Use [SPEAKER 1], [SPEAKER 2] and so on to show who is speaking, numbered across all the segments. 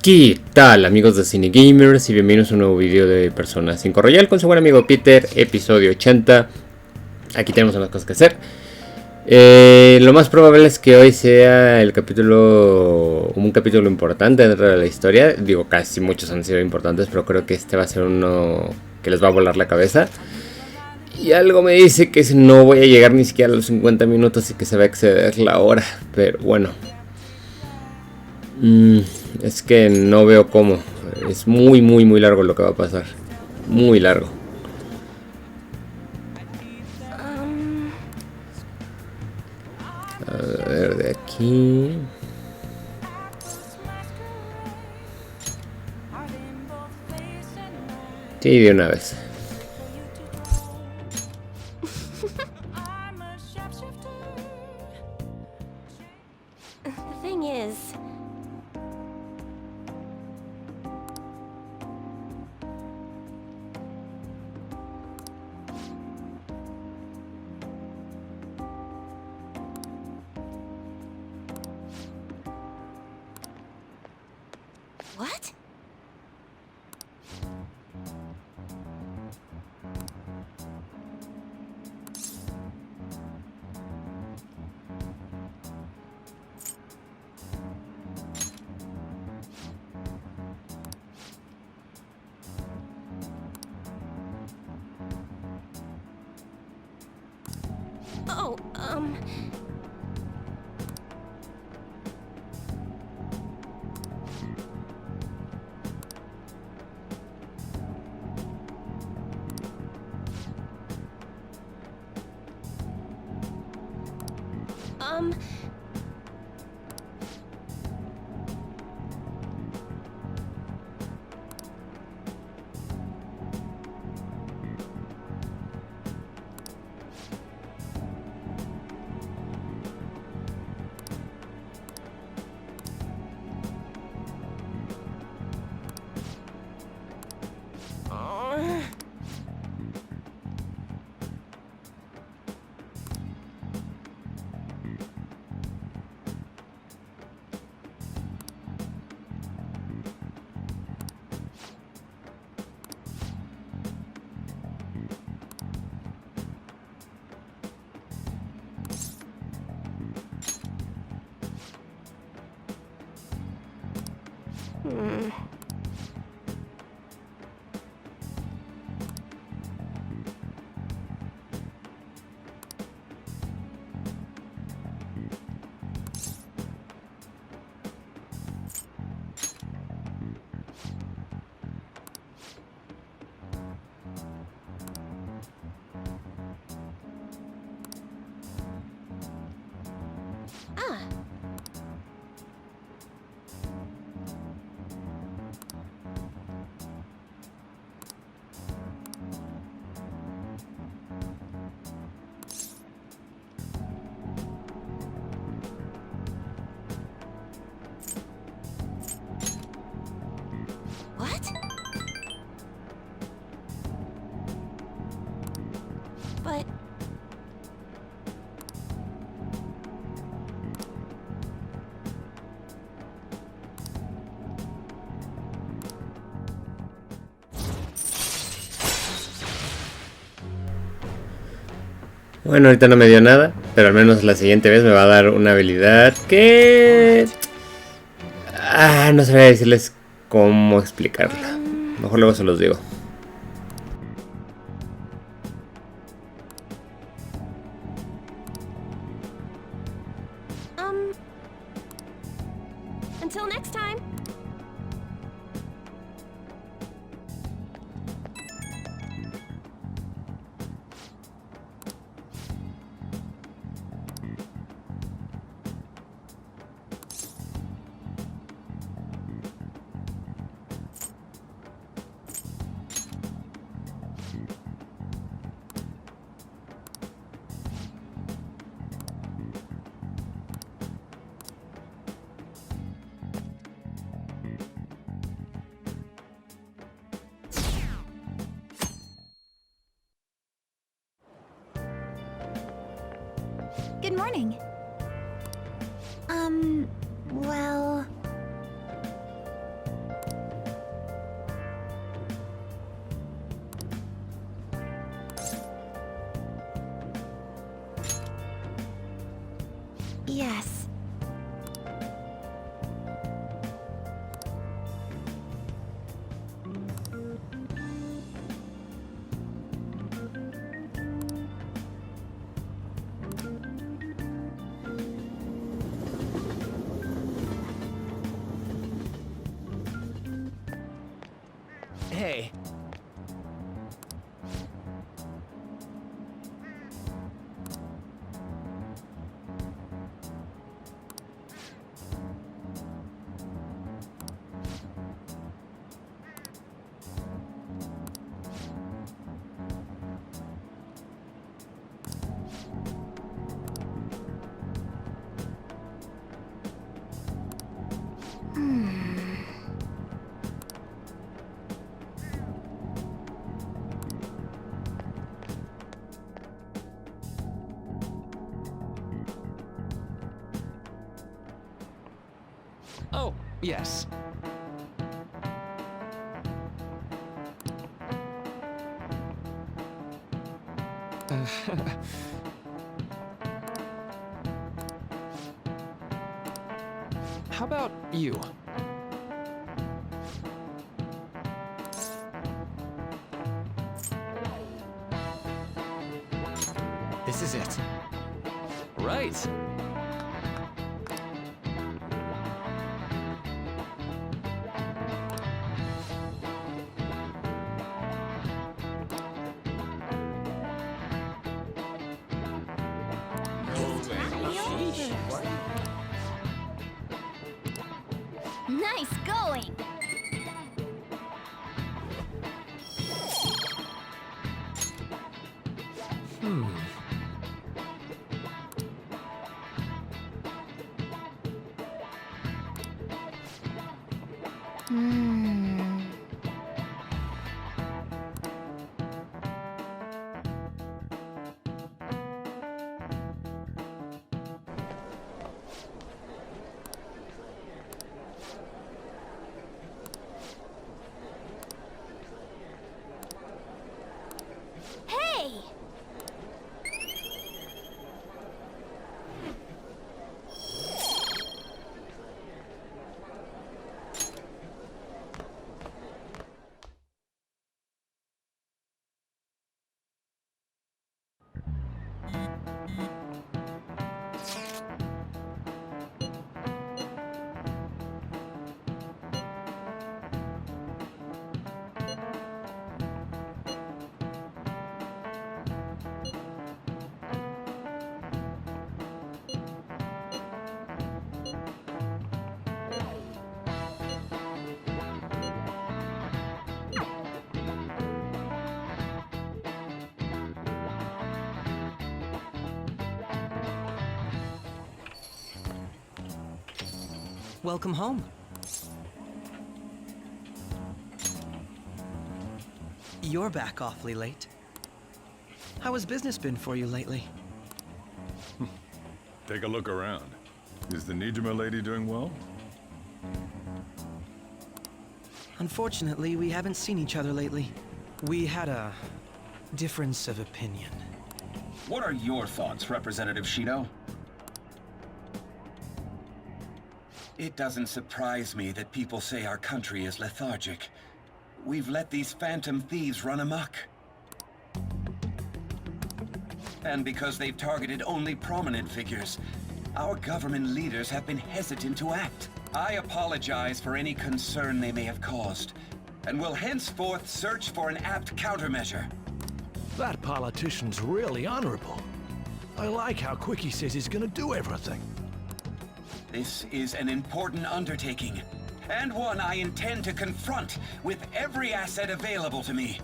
[SPEAKER 1] ¿Qué tal, amigos de TheCINEGamers? Y bienvenidos a un nuevo video de Persona 5 Royal con su buen amigo Peter, episodio 80. Aquí tenemos unas cosas que hacer. Lo más probable es que hoy sea un capítulo importante dentro de la historia. Digo, casi muchos han sido importantes, pero creo que este va a ser uno que les va a volar la cabeza. Y algo me dice que no voy a llegar ni siquiera a los 50 minutos y que se va a exceder la hora. Pero bueno. Es que no veo cómo. Es muy largo lo que va a pasar. Muy largo. A ver, de aquí. Sí, de una vez.
[SPEAKER 2] What? Oh, what? But...
[SPEAKER 1] Bueno, ahorita no me dio nada, pero al menos la siguiente vez me va a dar una habilidad que... no sabría decirles cómo explicarla. Mejor luego se los digo.
[SPEAKER 2] Until next time. Good morning. Well...
[SPEAKER 3] Hey. Oh, yes. How about you? This is it. Right.
[SPEAKER 2] Nice going! Hey!
[SPEAKER 3] Welcome home. You're back awfully late. How has business been for you lately?
[SPEAKER 4] Take a look around. Is the Nijima lady doing well?
[SPEAKER 3] Unfortunately, we haven't seen each other lately. We had a difference of opinion.
[SPEAKER 5] What are your thoughts, Representative Shido? It doesn't surprise me that people say our country is lethargic. We've let these phantom thieves run amok. And because they've targeted only prominent figures, our government leaders have been hesitant to act. I apologize for any concern they may have caused, and will henceforth search for an apt countermeasure.
[SPEAKER 6] That politician's really honorable. I like how quick he says he's gonna do everything.
[SPEAKER 5] This is an important undertaking, and one I intend to confront with every asset available to me.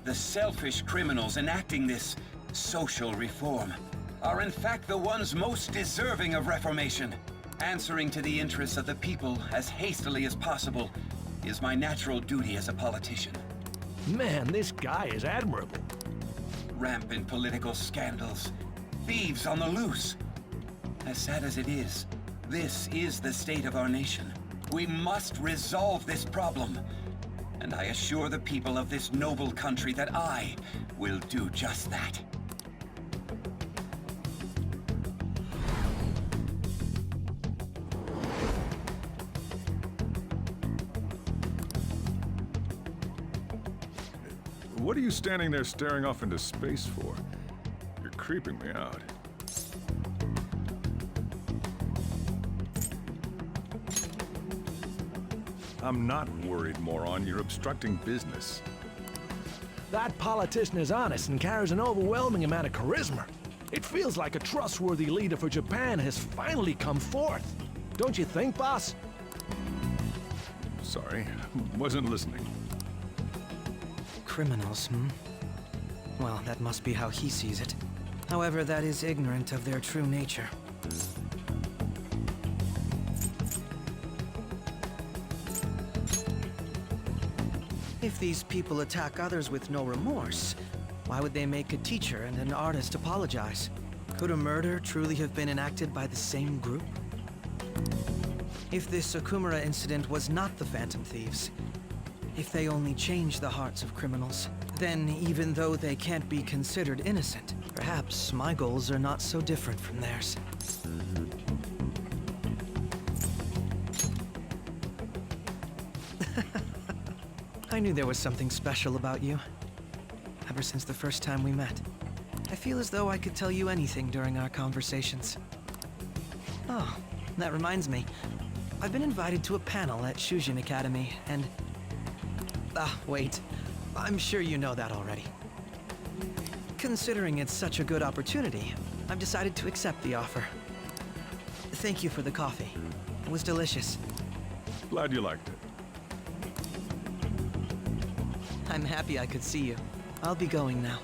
[SPEAKER 5] The selfish criminals enacting this social reform are in fact the ones most deserving of reformation. Answering to the interests of the people as hastily as possible is my natural duty as a politician.
[SPEAKER 6] Man, this guy is admirable.
[SPEAKER 5] Rampant political scandals, thieves on the loose. As sad as it is, this is the state of our nation. We must resolve this problem, and I assure the people of this noble country that I will do just that.
[SPEAKER 4] What are you standing there staring off into space for? You're creeping me out. I'm not worried, moron. You're obstructing business.
[SPEAKER 6] That politician is honest and carries an overwhelming amount of charisma. It feels like a trustworthy leader for Japan has finally come forth. Don't you think, boss?
[SPEAKER 4] Sorry, wasn't listening.
[SPEAKER 3] Criminals, Well, that must be how he sees it. However, that is ignorant of their true nature. If these people attack others with no remorse, why would they make a teacher and an artist apologize? Could a murder truly have been enacted by the same group? If this Okumura incident was not the Phantom Thieves, if they only change the hearts of criminals, then even though they can't be considered innocent, perhaps my goals are not so different from theirs. I knew there was something special about you. Ever since the first time we met. I feel as though I could tell you anything during our conversations. Oh, that reminds me. I've been invited to a panel at Shujin Academy, and... wait. I'm sure you know that already. Considering it's such a good opportunity, I've decided to accept the offer. Thank you for the coffee. It was delicious.
[SPEAKER 4] Glad you liked it.
[SPEAKER 3] I'm happy I could see you. I'll be going now.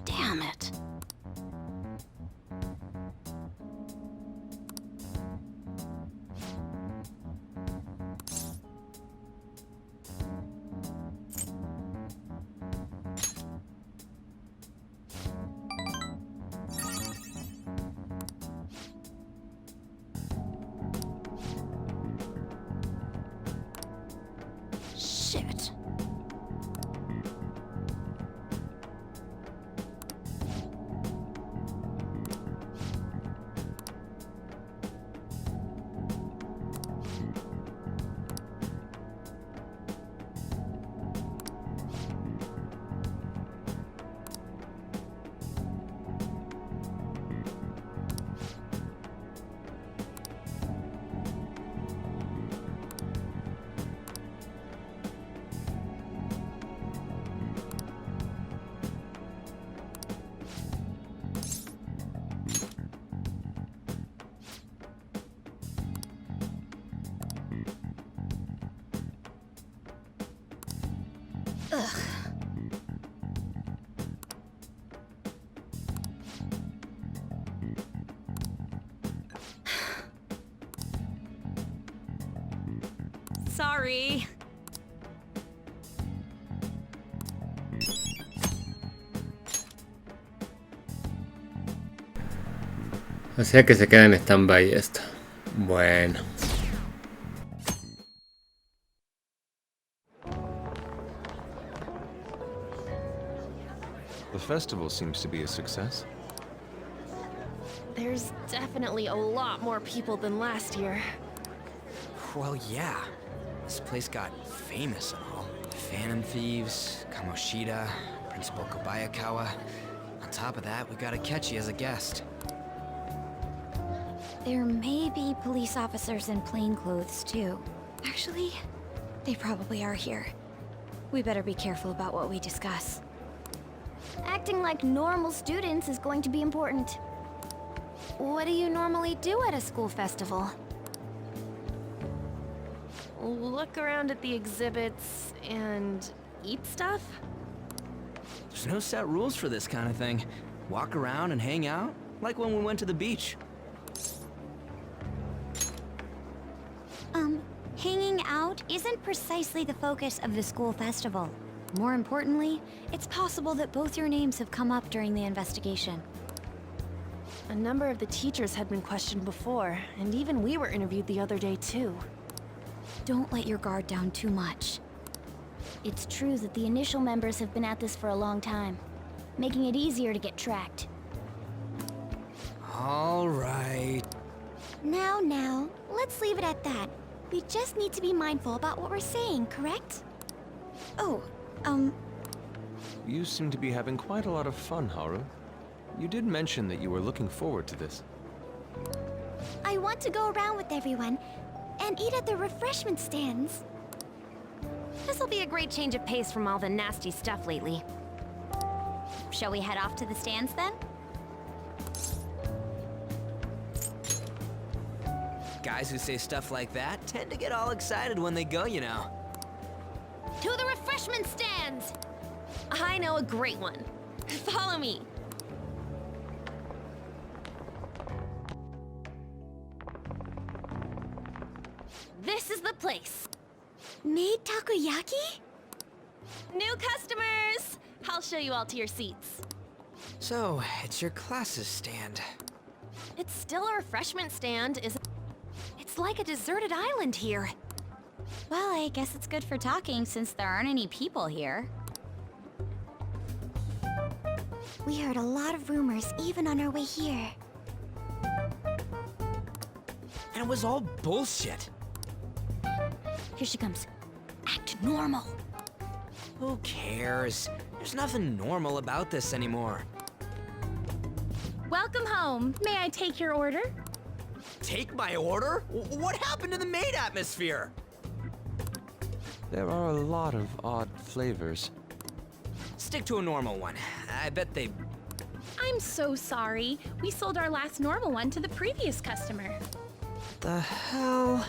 [SPEAKER 2] Damn it. Shit. Ugh. Sorry.
[SPEAKER 1] O sea que se queda en stand-by esto. Bueno.
[SPEAKER 7] The festival seems to be a success.
[SPEAKER 2] There's definitely a lot more people than last year.
[SPEAKER 8] Well, yeah. This place got famous and all. Phantom Thieves, Kamoshida, Principal Kobayakawa. On top of that, we got Akechi as a guest.
[SPEAKER 2] There may be police officers in plain clothes, too. Actually, they probably are here. We better be careful about what we discuss. Acting like normal students is going to be important. What do you normally do at a school festival?
[SPEAKER 9] Look around at the exhibits and eat stuff?
[SPEAKER 8] There's no set rules for this kind of thing. Walk around and hang out, like when we went to the beach.
[SPEAKER 2] Hanging out isn't precisely the focus of the school festival. More importantly, it's possible that both your names have come up during the investigation.
[SPEAKER 9] A number of the teachers had been questioned before, and even we were interviewed the other day too.
[SPEAKER 2] Don't let your guard down too much. It's true that the initial members have been at this for a long time, making it easier to get tracked.
[SPEAKER 8] All right.
[SPEAKER 2] Now, let's leave it at that. We just need to be mindful about what we're saying, correct? Oh,
[SPEAKER 7] You seem to be having quite a lot of fun, Haru. You did mention that you were looking forward to this.
[SPEAKER 2] I want to go around with everyone and eat at the refreshment stands.
[SPEAKER 9] This'll be a great change of pace from all the nasty stuff lately.
[SPEAKER 2] Shall we head off to the stands then?
[SPEAKER 8] Guys who say stuff like that tend to get all excited when they go, you know.
[SPEAKER 9] To the refreshment stands! I know a great one. Follow me. This is the place.
[SPEAKER 2] Made takoyaki?
[SPEAKER 9] New customers! I'll show you all to your seats.
[SPEAKER 8] So, it's your class's stand.
[SPEAKER 9] It's still a refreshment stand, isn't it? It's like a deserted island here.
[SPEAKER 2] Well, I guess it's good for talking since there aren't any people here. We heard a lot of rumors even on our way here.
[SPEAKER 8] And it was all bullshit.
[SPEAKER 2] Here she comes. Act normal.
[SPEAKER 8] Who cares? There's nothing normal about this anymore.
[SPEAKER 9] Welcome home. May I take your order?
[SPEAKER 8] Take my order? What happened to the maid atmosphere?
[SPEAKER 7] There are a lot of odd flavors.
[SPEAKER 8] Stick to a normal one. I bet they...
[SPEAKER 10] I'm so sorry. We sold our last normal one to the previous customer.
[SPEAKER 8] The hell?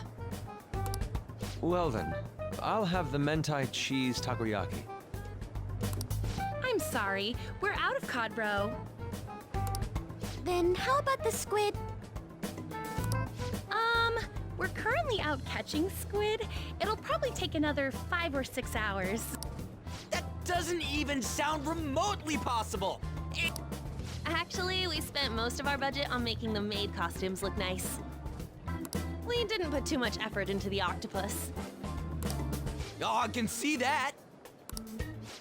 [SPEAKER 7] Well then, I'll have the mentai cheese takoyaki.
[SPEAKER 10] I'm sorry. We're out of cod roe.
[SPEAKER 2] Then how about the squid?
[SPEAKER 10] We're currently out catching squid. It'll probably take another 5 or 6 hours.
[SPEAKER 8] That doesn't even sound remotely possible!
[SPEAKER 9] Actually, we spent most of our budget on making the maid costumes look nice. We didn't put too much effort into the octopus.
[SPEAKER 8] Oh, I can see that!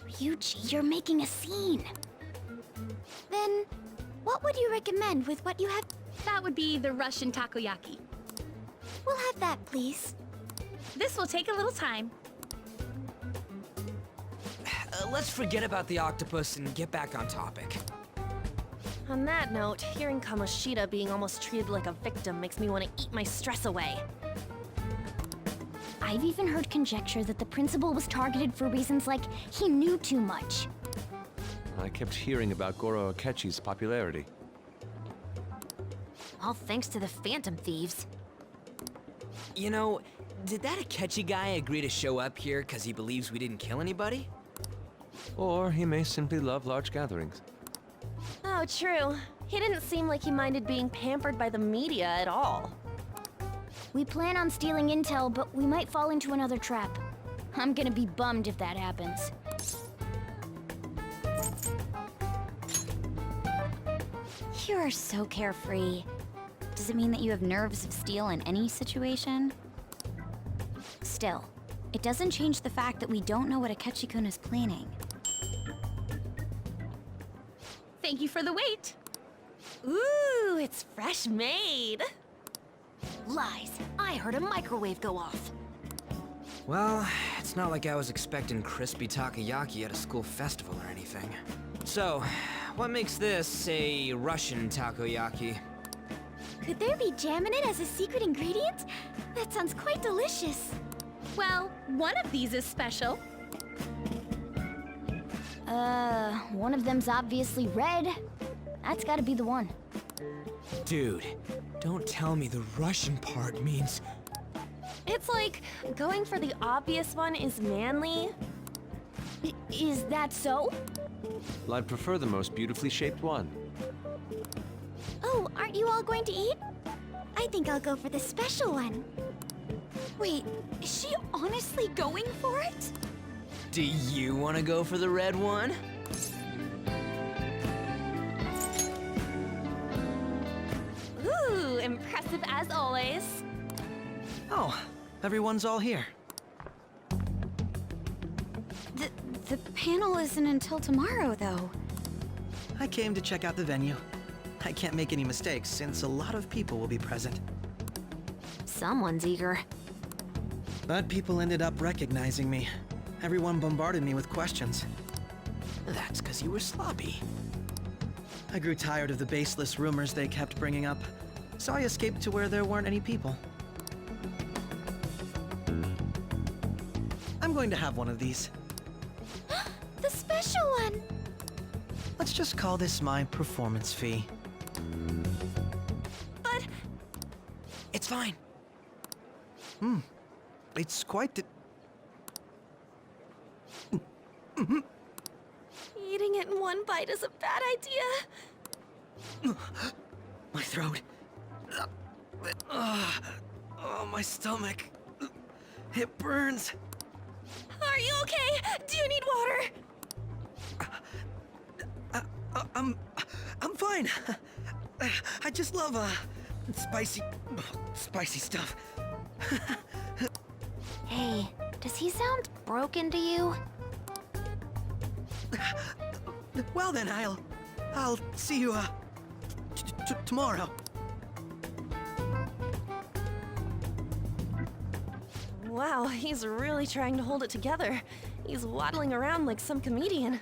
[SPEAKER 2] Ryuji, you're making a scene. Then, what would you recommend with what you have?
[SPEAKER 10] That would be the Russian takoyaki.
[SPEAKER 2] We'll have that, please.
[SPEAKER 10] This will take a little time.
[SPEAKER 8] Let's forget about the octopus and get back on topic.
[SPEAKER 9] On that note, hearing Kamoshida being almost treated like a victim makes me want to eat my stress away.
[SPEAKER 2] I've even heard conjecture that the principal was targeted for reasons like he knew too much.
[SPEAKER 7] I kept hearing about Goro Akechi's popularity.
[SPEAKER 9] All thanks to the Phantom Thieves.
[SPEAKER 8] You know, did that Akechi guy agree to show up here because he believes we didn't kill anybody?
[SPEAKER 7] Or he may simply love large gatherings.
[SPEAKER 9] Oh, true. He didn't seem like he minded being pampered by the media at all.
[SPEAKER 2] We plan on stealing intel, but we might fall into another trap. I'm gonna be bummed if that happens. You are so carefree. Does it mean that you have nerves of steel in any situation? Still, it doesn't change the fact that we don't know what Akechi-kun is planning.
[SPEAKER 10] Thank you for the wait.
[SPEAKER 9] Ooh, it's fresh made.
[SPEAKER 2] Lies. I heard a microwave go off.
[SPEAKER 8] Well, it's not like I was expecting crispy takoyaki at a school festival or anything. So, what makes this a Russian takoyaki?
[SPEAKER 2] Could there be jam in it as a secret ingredient? That sounds quite delicious.
[SPEAKER 10] Well, one of these is special.
[SPEAKER 2] One of them's obviously red. That's gotta be the one.
[SPEAKER 8] Dude, don't tell me the Russian part means...
[SPEAKER 9] It's like going for the obvious one is manly.
[SPEAKER 2] Is that so?
[SPEAKER 7] Well, I'd prefer the most beautifully shaped one.
[SPEAKER 2] Oh, aren't you all going to eat? I think I'll go for the special one. Wait, is she honestly going for it?
[SPEAKER 8] Do you want to go for the red one?
[SPEAKER 9] Ooh, impressive as always.
[SPEAKER 3] Oh, everyone's all here.
[SPEAKER 2] The panel isn't until tomorrow, though.
[SPEAKER 3] I came to check out the venue. I can't make any mistakes since a lot of people will be present.
[SPEAKER 2] Someone's eager.
[SPEAKER 3] But people ended up recognizing me. Everyone bombarded me with questions.
[SPEAKER 8] That's because you were sloppy.
[SPEAKER 3] I grew tired of the baseless rumors they kept bringing up, so I escaped to where there weren't any people. I'm going to have one of these.
[SPEAKER 2] The special one!
[SPEAKER 3] Let's just call this my performance fee.
[SPEAKER 9] But
[SPEAKER 8] It's fine.
[SPEAKER 3] It's quite the...
[SPEAKER 9] eating it in one bite is a bad idea.
[SPEAKER 3] My throat. Oh, my stomach. It burns.
[SPEAKER 9] Are you okay? Do you need water?
[SPEAKER 3] I'm fine. I just love, spicy stuff.
[SPEAKER 2] Hey, does he sound broken to you?
[SPEAKER 3] Well then, I'll see you, tomorrow.
[SPEAKER 9] Wow, he's really trying to hold it together. He's waddling around like some comedian.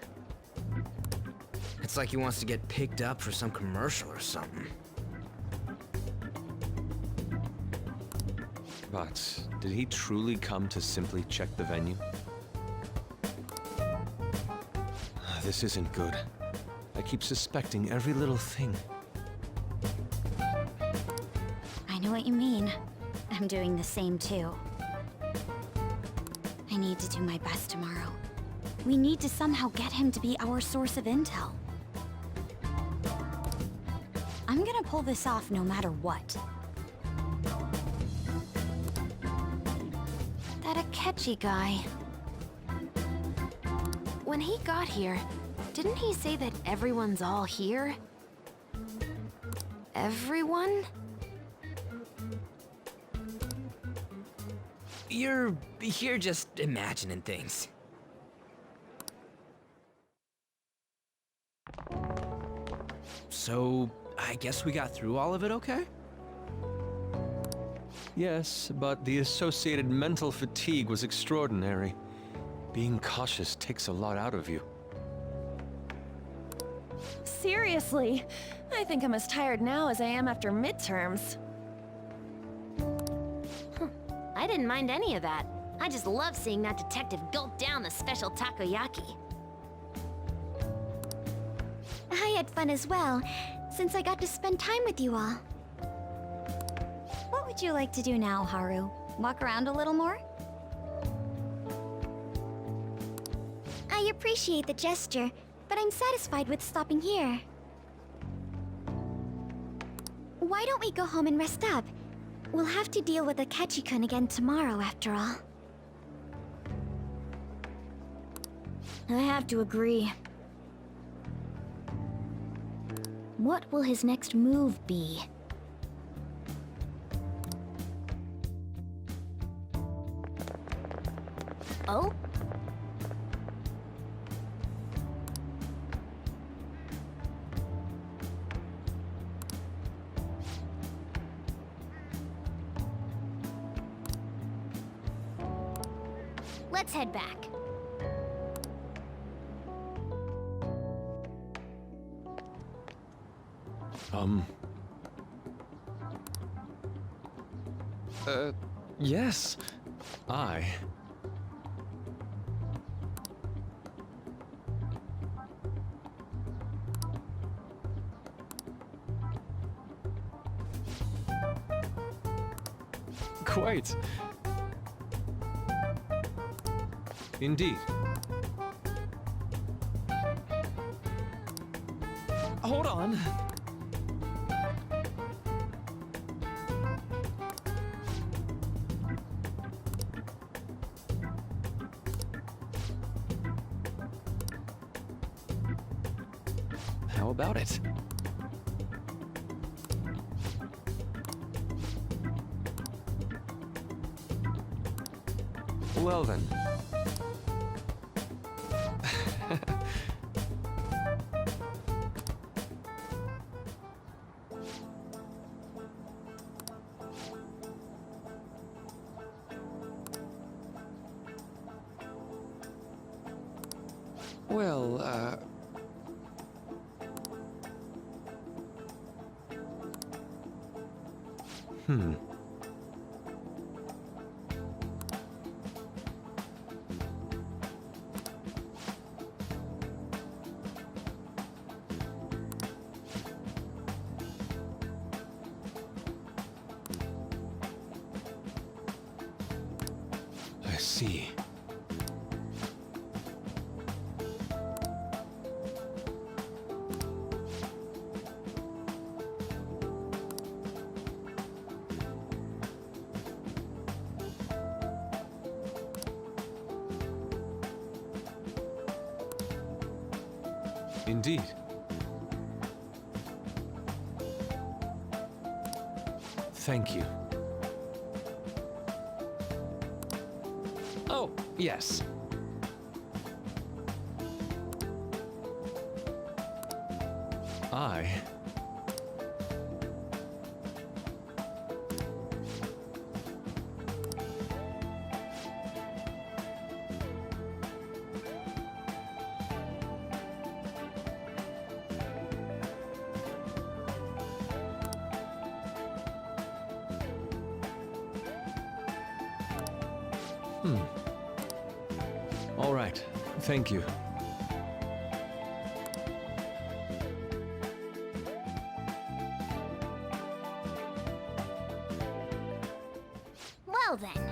[SPEAKER 8] It's like he wants to get picked up for some commercial or something.
[SPEAKER 7] But did he truly come to simply check the venue? This isn't good. I keep suspecting every little thing.
[SPEAKER 2] I know what you mean. I'm doing the same too. I need to do my best tomorrow. We need to somehow get him to be our source of intel. I'm gonna pull this off no matter what. That Akechi guy. When he got here, didn't he say that everyone's all here? Everyone?
[SPEAKER 8] You're just imagining things. So, I guess we got through all of it okay?
[SPEAKER 7] Yes, but the associated mental fatigue was extraordinary. Being cautious takes a lot out of you.
[SPEAKER 9] Seriously, I think I'm as tired now as I am after midterms.
[SPEAKER 2] I didn't mind any of that. I just love seeing that detective gulp down the special takoyaki. I had fun as well, since I got to spend time with you all. What would you like to do now, Haru? Walk around a little more? I appreciate the gesture, but I'm satisfied with stopping here. Why don't we go home and rest up? We'll have to deal with Akechi-kun again tomorrow, after all. I have to agree. What will his next move be? Oh? Let's head back.
[SPEAKER 7] Yes. I... Quite. Indeed. Hold on. How about it? Well then. Well, I see. Indeed. Thank you. Oh, yes. I... All right. Thank you.
[SPEAKER 2] Well then.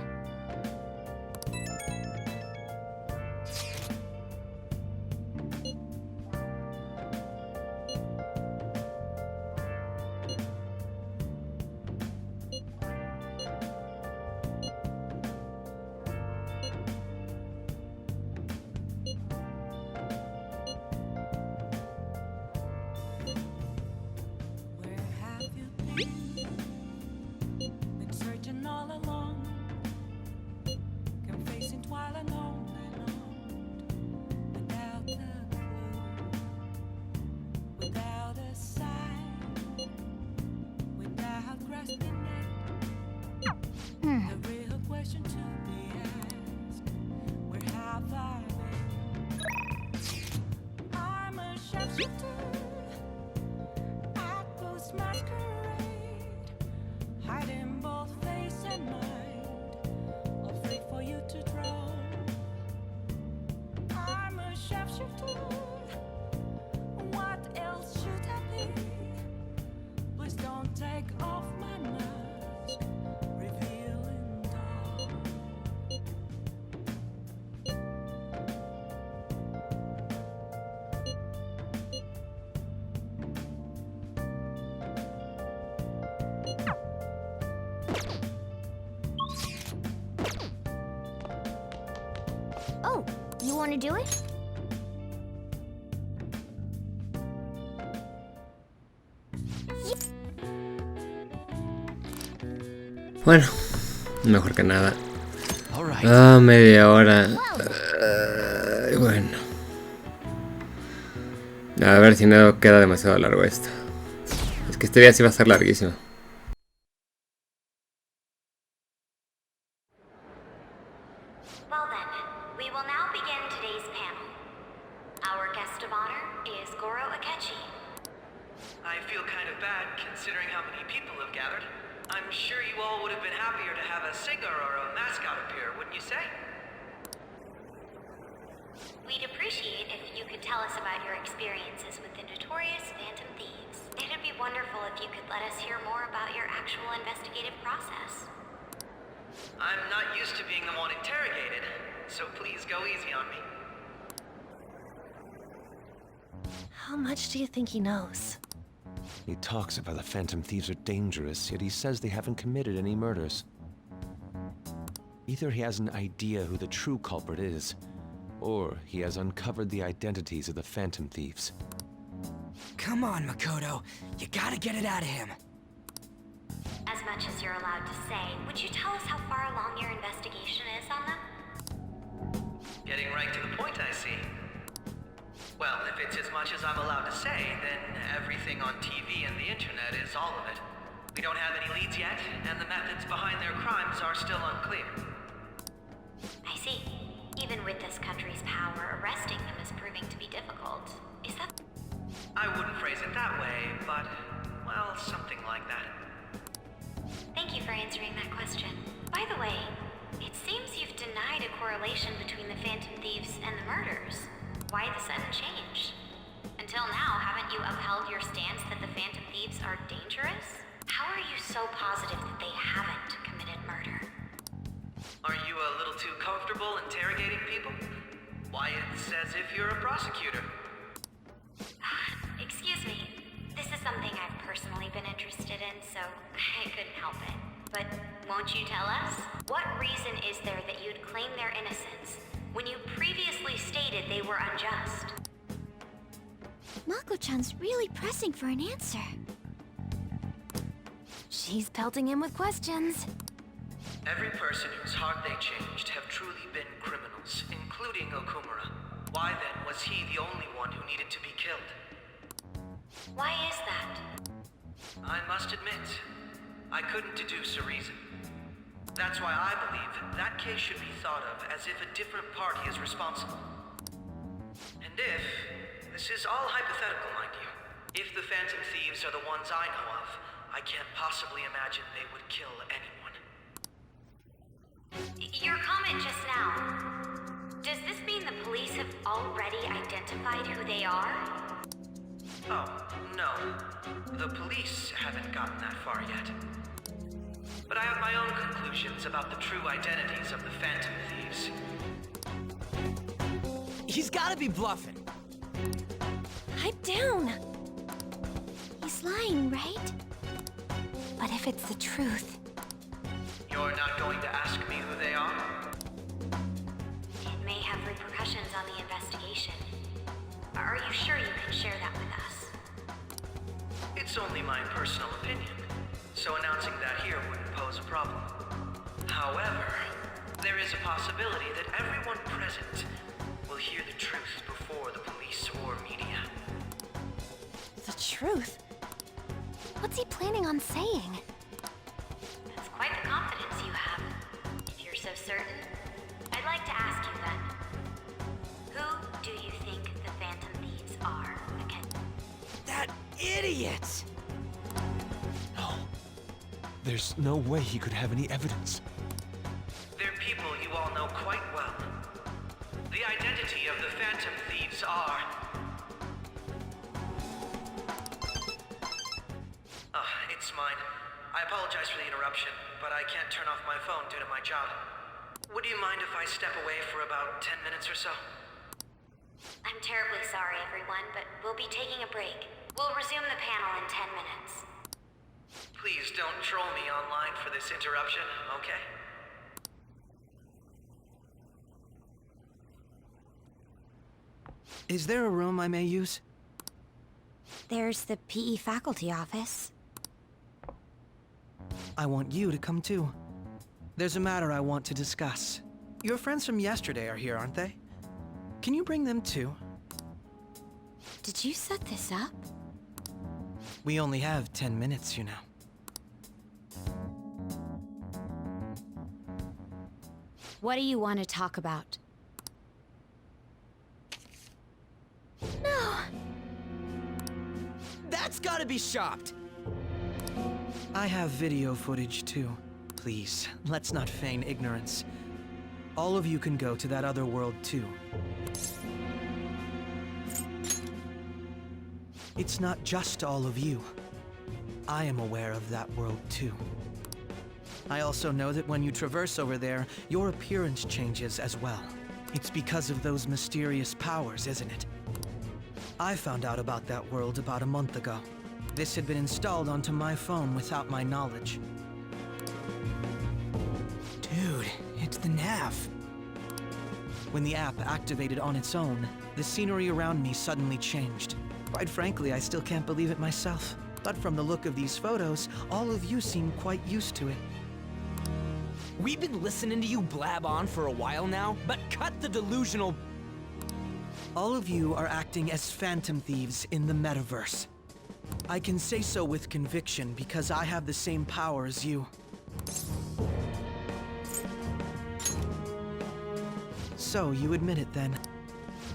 [SPEAKER 2] Oh, you want to do it?
[SPEAKER 1] Bueno, mejor que nada. Ah, media hora. Bueno. A ver si no queda demasiado largo esto. Es que este día sí va a ser larguísimo.
[SPEAKER 2] Well then. We will now begin today's panel. Our guest of honor is Goro Akechi.
[SPEAKER 3] I feel kind of bad considering how many people have gathered. I'm sure you all would have been happier to have a singer or a mascot appear, wouldn't you say?
[SPEAKER 2] We'd appreciate if you could tell us about your experiences with the notorious Phantom Thieves. It'd be wonderful if you could let us hear more about your actual investigative process.
[SPEAKER 3] I'm not used to being the one interrogated, so please go easy on me.
[SPEAKER 9] How much do you think he knows?
[SPEAKER 7] He talks about the Phantom Thieves are dangerous, yet he says they haven't committed any murders. Either he has an idea who the true culprit is, or he has uncovered the identities of the Phantom Thieves.
[SPEAKER 8] Come on, Makoto. You gotta get it out of him.
[SPEAKER 2] As much as you're allowed to say, would you tell us how far along your investigation is on them?
[SPEAKER 3] Getting right to the point, I see. Well, if it's as much as I'm allowed to say, then everything on TV and the internet is all of it. We don't have any leads yet, and the methods behind their crimes are still unclear.
[SPEAKER 2] I see. Even with this country's power, arresting them is proving to be difficult. Is that...
[SPEAKER 3] I wouldn't phrase it that way, but, well, something like that.
[SPEAKER 2] Thank you for answering that question. By the way, it seems you've denied a correlation between the Phantom Thieves and the murders. Why the sudden change? Until now, haven't you upheld your stance that the Phantom Thieves are dangerous? How are you so positive that they haven't committed murder?
[SPEAKER 3] Are you a little too comfortable interrogating people? Why, it's as if you're a prosecutor.
[SPEAKER 2] Excuse me. This is something I've personally been interested in, so I couldn't help it. But won't you tell us? What reason is there that you'd claim their innocence when you previously stated they were unjust?
[SPEAKER 11] Mako-chan's really pressing for an answer.
[SPEAKER 2] She's pelting him with questions.
[SPEAKER 3] Every person whose heart they changed have truly been criminals, including Okumura. Why then was he the only one who needed to be killed?
[SPEAKER 2] Why is that?
[SPEAKER 3] I must admit, I couldn't deduce a reason. That's why I believe that case should be thought of as if a different party is responsible. And if, this is all hypothetical, mind you, if the Phantom Thieves are the ones I know of, I can't possibly imagine they would kill anyone.
[SPEAKER 2] Your comment just now, does this mean the police have already identified who they are?
[SPEAKER 3] Oh, no. The police haven't gotten that far yet. But I have my own conclusions about the true identities of the Phantom Thieves.
[SPEAKER 8] He's gotta be bluffing.
[SPEAKER 11] Pipe down! He's lying, right? But if it's the truth...
[SPEAKER 3] You're not going to ask me who they are?
[SPEAKER 2] It may have repercussions on the investigation. Are you sure you can share that with us?
[SPEAKER 3] It's only my personal opinion, so announcing that here wouldn't pose a problem. However, there is a possibility that everyone present will hear the truth before the police or media.
[SPEAKER 11] The truth? What's he planning on saying?
[SPEAKER 2] That's quite the confidence you have. If you're so certain, I'd like to ask you then. Who do you think the Phantom Thieves are, again?
[SPEAKER 8] That idiot!
[SPEAKER 7] No. There's no way he could have any evidence.
[SPEAKER 3] They're people you all know quite well. The identity of the Phantom Thieves are... it's mine. I apologize for the interruption, but I can't turn off my phone due to my job. Would you mind if I step away for about 10 minutes or so?
[SPEAKER 2] I'm terribly sorry, everyone, but we'll be taking a break. We'll resume the panel in 10 minutes.
[SPEAKER 3] Please don't troll me online for this interruption, okay? Is there a room I may use?
[SPEAKER 11] There's the PE faculty office.
[SPEAKER 3] I want you to come too. There's a matter I want to discuss. Your friends from yesterday are here, aren't they? Can you bring them too?
[SPEAKER 11] Did you set this up?
[SPEAKER 3] We only have 10 minutes, you know.
[SPEAKER 11] What do you want to talk about?
[SPEAKER 8] be shopped.
[SPEAKER 3] I have video footage too. Please, let's not feign ignorance. All of you can go to that other world too. It's not just all of you. I am aware of that world too. I also know that when you traverse over there, your appearance changes as well. It's because of those mysterious powers, isn't it? I found out about that world about a month ago. This had been installed onto my phone without my knowledge.
[SPEAKER 8] Dude, it's the nav.
[SPEAKER 3] When the app activated on its own, the scenery around me suddenly changed. Quite frankly, I still can't believe it myself. But from the look of these photos, all of you seem quite used to it.
[SPEAKER 8] We've been listening to you blab on for a while now, but cut the delusional...
[SPEAKER 3] All of you are acting as phantom thieves in the metaverse. I can say so with conviction because I have the same power as you. So, you admit it then.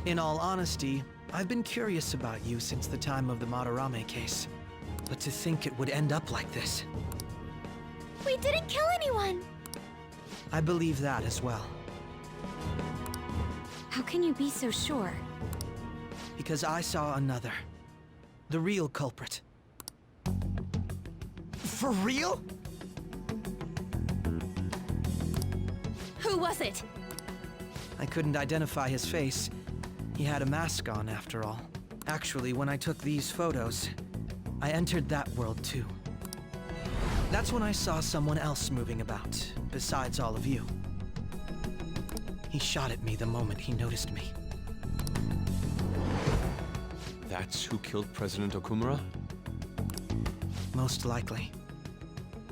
[SPEAKER 3] In all honesty, I've been curious about you since the time of the Madarame case. But to think it would end up like this.
[SPEAKER 11] We didn't kill anyone!
[SPEAKER 3] I believe that as well.
[SPEAKER 11] How can you be so sure?
[SPEAKER 3] Because I saw another. The real culprit.
[SPEAKER 8] For real?
[SPEAKER 9] Who was it?
[SPEAKER 3] I couldn't identify his face. He had a mask on, after all. Actually, when I took these photos, I entered that world too. That's when I saw someone else moving about, besides all of you. He shot at me the moment he noticed me.
[SPEAKER 7] That's who killed President Okumura?
[SPEAKER 3] Most likely.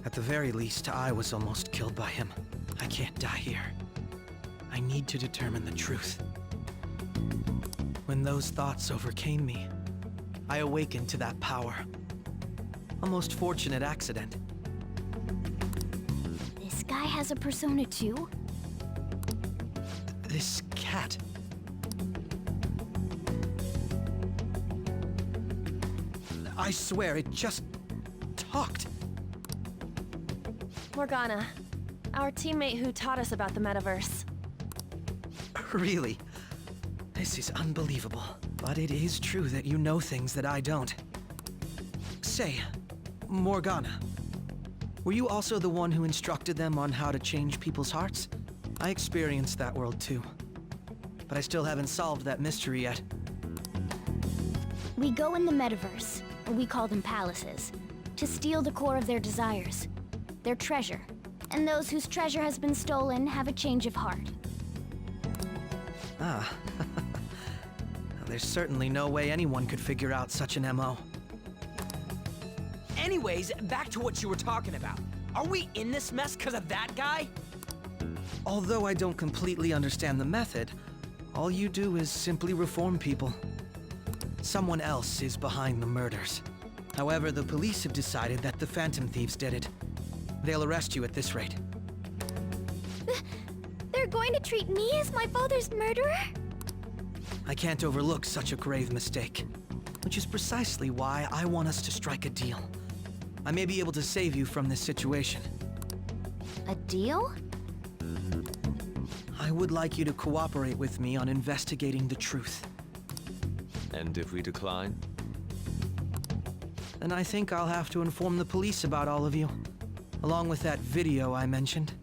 [SPEAKER 3] At the very least, I was almost killed by him. I can't die here. I need to determine the truth. When those thoughts overcame me, I awakened to that power. A most fortunate accident.
[SPEAKER 11] This guy has a persona too?
[SPEAKER 3] This cat. I swear, it just talked.
[SPEAKER 9] Morgana, our teammate who taught us about the metaverse.
[SPEAKER 3] Really? This is unbelievable. But it is true that you know things that I don't. Say, Morgana, were you also the one who instructed them on how to change people's hearts? I experienced that world too. But I still haven't solved that mystery yet.
[SPEAKER 11] We go in the metaverse, or we call them palaces, to steal the core of their desires, their treasure. And those whose treasure has been stolen have a change of heart.
[SPEAKER 3] Ah. There's certainly no way anyone could figure out such an MO.
[SPEAKER 8] Anyways, back to what you were talking about. Are we in this mess because of that guy?
[SPEAKER 3] Although I don't completely understand the method, all you do is simply reform people. Someone else is behind the murders. However, the police have decided that the Phantom Thieves did it. They'll arrest you at this rate.
[SPEAKER 11] They're going to treat me as my father's murderer?
[SPEAKER 3] I can't overlook such a grave mistake. Which is precisely why I want us to strike a deal. I may be able to save you from this situation.
[SPEAKER 11] A deal?
[SPEAKER 3] I would like you to cooperate with me on investigating the truth.
[SPEAKER 7] And if we decline?
[SPEAKER 3] Then I think I'll have to inform the police about all of you. Along with that video I mentioned.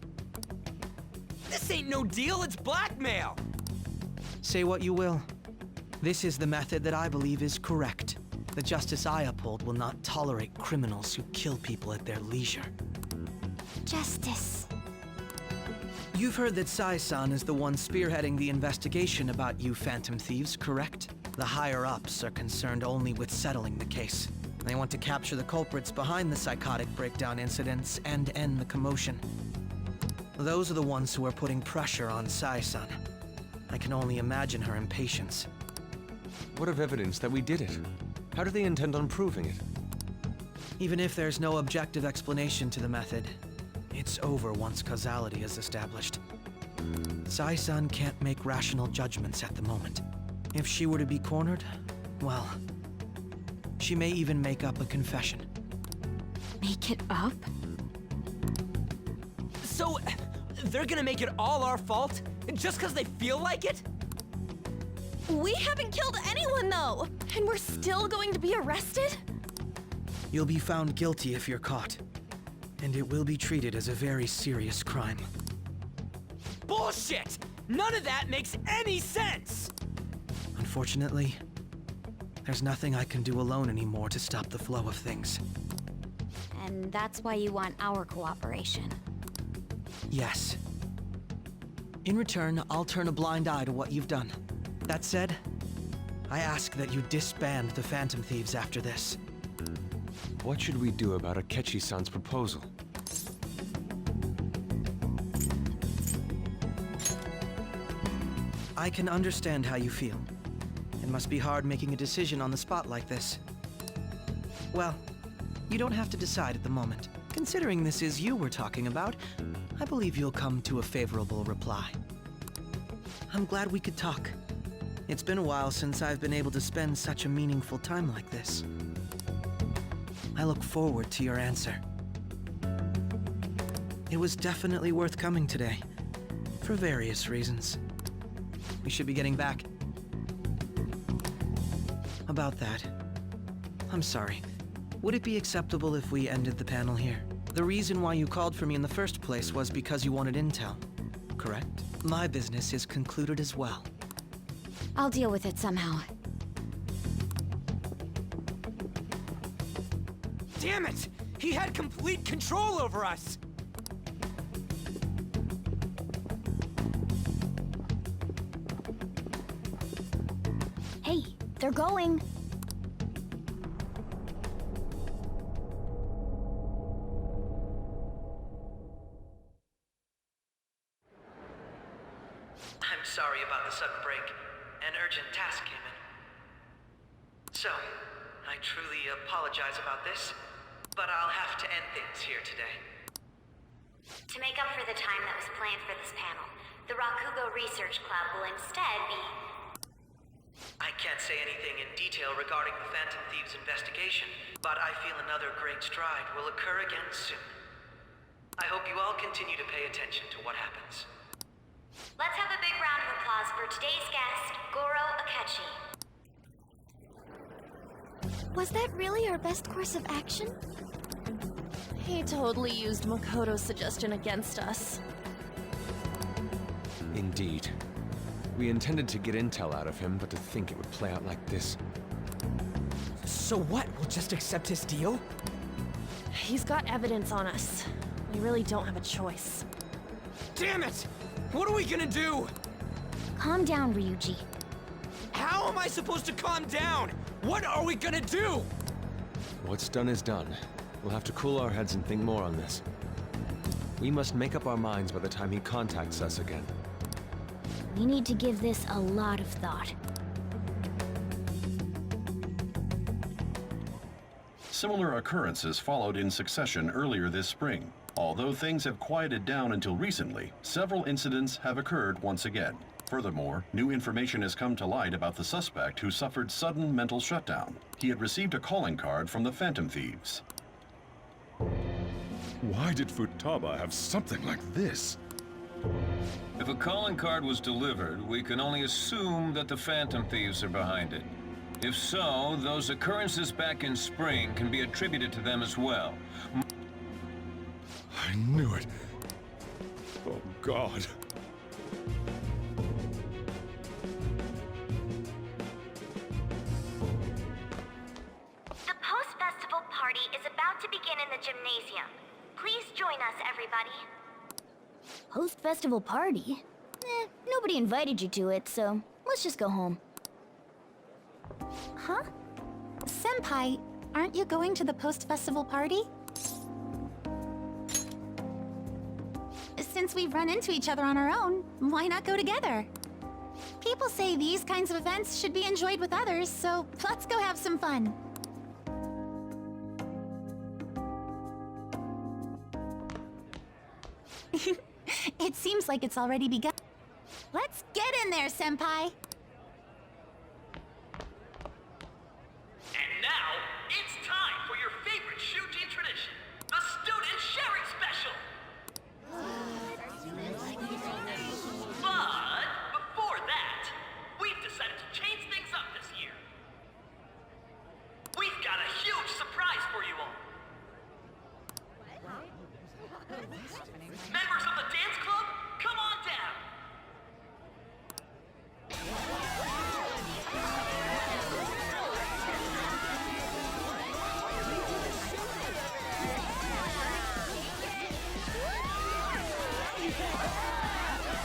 [SPEAKER 8] This ain't no deal, it's blackmail!
[SPEAKER 3] Say what you will. This is the method that I believe is correct. The justice I uphold will not tolerate criminals who kill people at their leisure.
[SPEAKER 11] Justice.
[SPEAKER 3] You've heard that Sai-san is the one spearheading the investigation about you Phantom Thieves, correct? The higher-ups are concerned only with settling the case. They want to capture the culprits behind the psychotic breakdown incidents and end the commotion. Those are the ones who are putting pressure on Sai-san. I can only imagine her impatience.
[SPEAKER 7] What of evidence that we did it? How do they intend on proving it?
[SPEAKER 3] Even if there's no objective explanation to the method, it's over once causality is established. Sai-san can't make rational judgments at the moment. If she were to be cornered, well, She may even make up a confession.
[SPEAKER 2] Make it up?
[SPEAKER 8] So, they're gonna make it all our fault? Just because they feel like it?
[SPEAKER 9] We haven't killed anyone, though! And we're still going to be arrested?
[SPEAKER 3] You'll be found guilty if you're caught. And it will be treated as a very serious crime.
[SPEAKER 8] Bullshit! None of that makes any sense!
[SPEAKER 3] Unfortunately, there's nothing I can do alone anymore to stop the flow of things.
[SPEAKER 2] And that's why you want our cooperation.
[SPEAKER 3] Yes. In return, I'll turn a blind eye to what you've done. That said, I ask that you disband the Phantom Thieves after this.
[SPEAKER 7] What should we do about Akechi-san's proposal?
[SPEAKER 3] I can understand how you feel. It must be hard making a decision on the spot like this. Well, you don't have to decide at the moment. Considering this is you we're talking about, I believe you'll come to a favorable reply. I'm glad we could talk. It's been a while since I've been able to spend such a meaningful time like this. I look forward to your answer. It was definitely worth coming today, for various reasons. We should be getting back. About that, I'm sorry. Would it be acceptable if we ended the panel here? The reason why you called for me in the first place was because you wanted intel, correct? My business is concluded as well.
[SPEAKER 2] I'll deal with it somehow.
[SPEAKER 8] Damn it! He had complete control over us!
[SPEAKER 11] Hey, they're going.
[SPEAKER 3] I'm sorry about the sudden break. An urgent task came in. So, I truly apologize about this, but I'll have to end things here today.
[SPEAKER 11] To make up for the time that was planned for this panel, the Rakugo Research Club will instead be...
[SPEAKER 3] I can't say anything in detail regarding the Phantom Thieves investigation, but I feel another great stride will occur again soon. I hope you all continue to pay attention to what happens.
[SPEAKER 11] Let's have a big round of applause for today's guest, Goro Akechi.
[SPEAKER 2] Was that really our best course of action?
[SPEAKER 9] He totally used Makoto's suggestion against us.
[SPEAKER 7] Indeed. We intended to get intel out of him, but to think it would play out like this.
[SPEAKER 8] So what? We'll just accept his deal?
[SPEAKER 9] He's got evidence on us. We really don't have a choice.
[SPEAKER 8] Damn it! What are we gonna do?
[SPEAKER 11] Calm down, Ryuji.
[SPEAKER 8] How am I supposed to calm down? What are we gonna do?
[SPEAKER 7] What's done is done. We'll have to cool our heads and think more on this. We must make up our minds by the time he contacts us again.
[SPEAKER 11] We need to give this a lot of thought.
[SPEAKER 12] Similar occurrences followed in succession earlier this spring. Although things have quieted down until recently, several incidents have occurred once again. Furthermore, new information has come to light about the suspect who suffered sudden mental shutdown. He had received a calling card from the Phantom Thieves.
[SPEAKER 4] Why did Futaba have something like this?
[SPEAKER 13] If a calling card was delivered, we can only assume that the Phantom Thieves are behind it. If so, those occurrences back in spring can be attributed to them as well.
[SPEAKER 4] I knew it. Oh, God.
[SPEAKER 11] The post-festival party is about to begin in the gymnasium. Please join us, everybody. Post-festival party? Nobody invited you to it, so let's just go home.
[SPEAKER 2] Huh? Senpai, aren't you going to the post-festival party? Since we've run into each other on our own, why not go together? People say these kinds of events should be enjoyed with others, so let's go have some fun. It seems like it's already begun. Let's get in there, Senpai!
[SPEAKER 8] And now,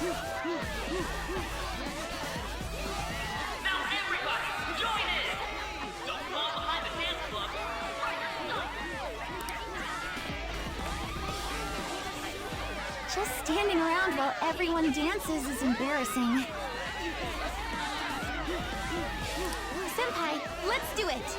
[SPEAKER 14] Now everybody, join in! Don't fall behind the dance club. Try your stuff.
[SPEAKER 2] Just standing around while everyone dances is embarrassing. Senpai, let's do it!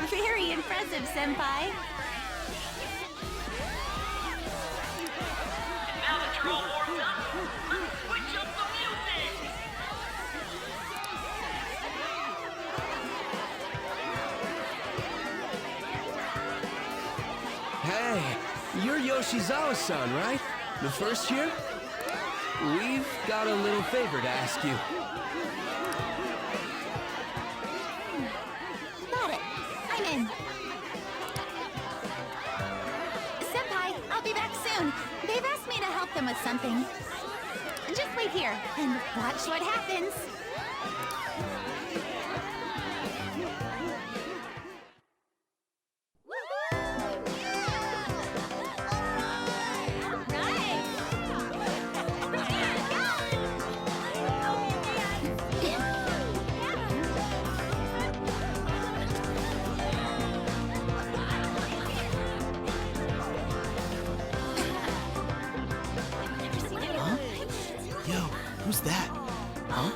[SPEAKER 2] Very impressive, Senpai.
[SPEAKER 14] Now that you're all warmed up, let's switch up the music!
[SPEAKER 3] Hey, you're Yoshizawa-san, right? The first year? We've got a little favor to ask you.
[SPEAKER 2] Got it. I'm in. Senpai, I'll be back soon. They've asked me to help them with something. Just wait here and watch what happens.
[SPEAKER 3] Who's that? Huh?